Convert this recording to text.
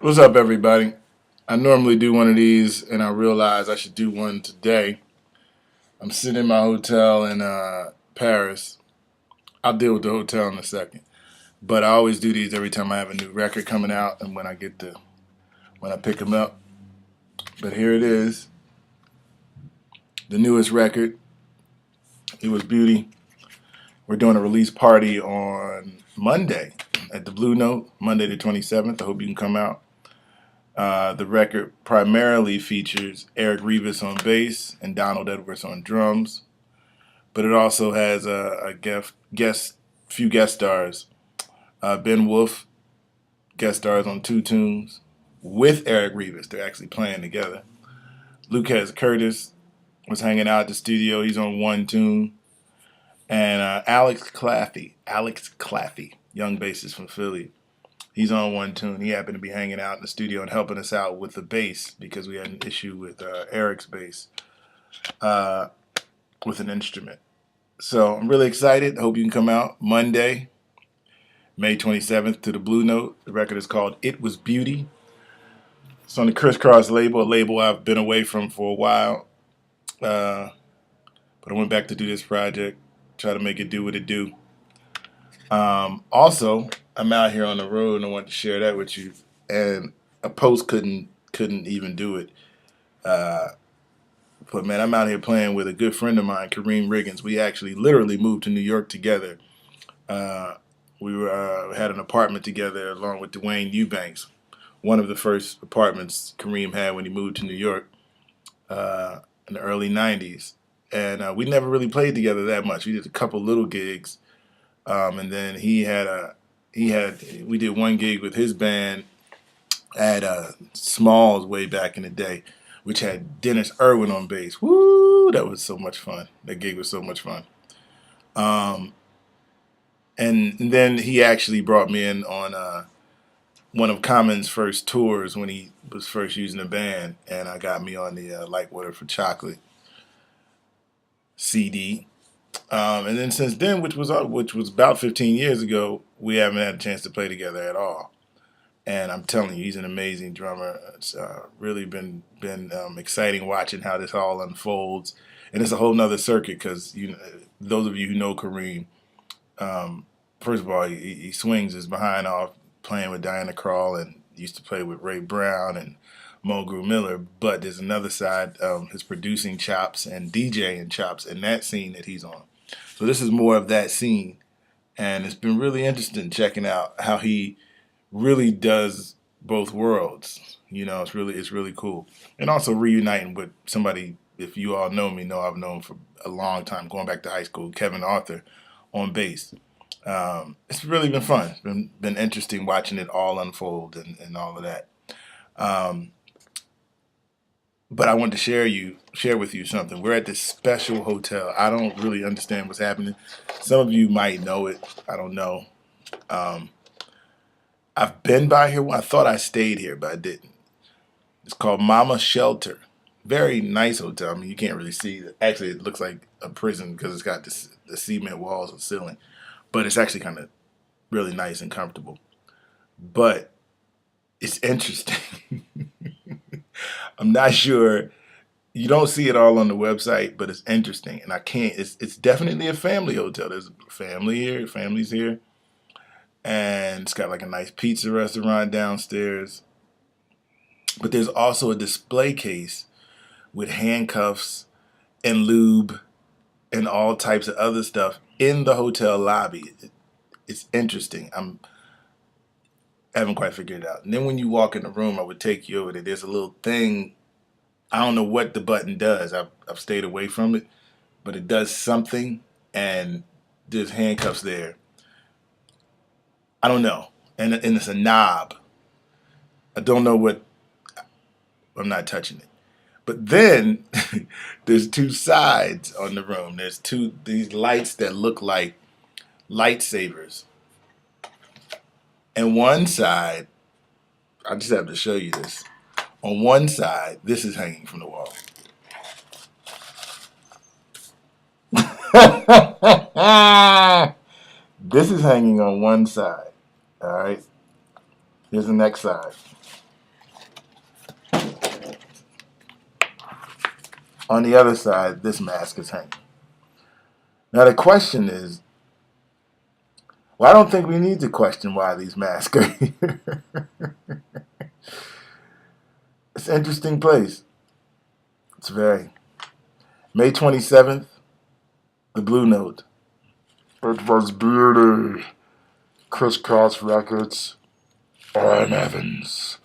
What's up, everybody? I normally do one of these, and I realized I should do one today. I'm sitting in my hotel in Paris. I'll deal with the hotel in a second, but I always do these every time I have a new record coming out, and when I pick them up. But here it is, the newest record. It was Beauty. We're doing a release party on Monday at the Blue Note, Monday the 27th. I hope you can come out. The record primarily features Eric Revis on bass and Donald Edwards on drums, but it also has few guest stars. Ben Wolf guest stars on two tunes with Eric Revis. They're actually playing together. Lucas Curtis was hanging out at the studio. He's on one tune, and Alex Claffey, young bassist from Philly. He's on one tune. He happened to be hanging out in the studio and helping us out with the bass because we had an issue with Eric's bass uh, with an instrument. So I'm really excited. Hope you can come out Monday, May 27th to the Blue Note. The record is called It Was Beauty. It's on the Crisscross label, a label I've been away from for a while. But I went back to do this project, try to make it do what it do. Also, I'm out here on the road and I wanted to share that with you. And a post couldn't even do it. Uh, but man, I'm out here playing with a good friend of mine, Kareem Riggins. We actually literally moved to New York together. Uh, we had an apartment together along with Dwayne Eubanks, one of the first apartments Kareem had when he moved to New York in the early '90s. And we never really played together that much. We did a couple little gigs, and then we did one gig with his band at Smalls way back in the day, which had Dennis Irwin on bass. Woo! That was so much fun. That gig was so much fun. Um, and then he actually brought me in on one of Common's first tours when he was first using the band, and I got me on the Light Water for Chocolate CD. And then since then, which was about 15 years ago, we haven't had a chance to play together at all. And I'm telling you, he's an amazing drummer. It's really been exciting watching how this all unfolds, and it's a whole nother circuit because those of you who know Kareem, um, first of all, he swings his behind off playing with Diana Krall and used to play with Ray Brown and Mulgrew Miller. But there's another side, his producing chops and DJing chops in that scene that he's on. So this is more of that scene, and it's been really interesting checking out how he really does both worlds. It's really cool, and also reuniting with somebody. If you all know I've known for a long time, going back to high school. Kevin Arthur on bass. It's really been fun. It's been interesting watching it all unfold and all of that. Um, but I wanted to share with you something. We're at this special hotel. I don't really understand what's happening. Some of you might know it. I don't know. Um, I've been by here. I thought I stayed here, but I didn't. It's called Mama Shelter. Very nice hotel. I mean, you can't really see it. Actually, it looks like a prison because it's got the cement walls and ceiling. But it's actually kind of really nice and comfortable. But it's interesting. I'm not sure. You don't see it all on the website, but it's interesting. And I can't. It's definitely a family hotel. There's a family here. Families here, and it's got like a nice pizza restaurant downstairs. But there's also a display case with handcuffs and lube and all types of other stuff in the hotel lobby. It's interesting. I haven't quite figured it out. And then when you walk in the room, I would take you over there. There's a little thing. I don't know what the button does. I've stayed away from it, but it does something, and there's handcuffs there. I don't know, and it's a knob. I don't know what. I'm not touching it. But then there's two sides on the room. There's these lights that look like lightsabers. And one side, I just have to show you this. On one side, this is hanging from the wall. This is hanging on one side. All right. Here's the next side. On the other side, this mask is hanging. Now the question is, well, I don't think we need to question why these masks are here. It's an interesting place. It's very. May 27th, the Blue Note. It was beauty. Crisscross Records. Orrin Evans.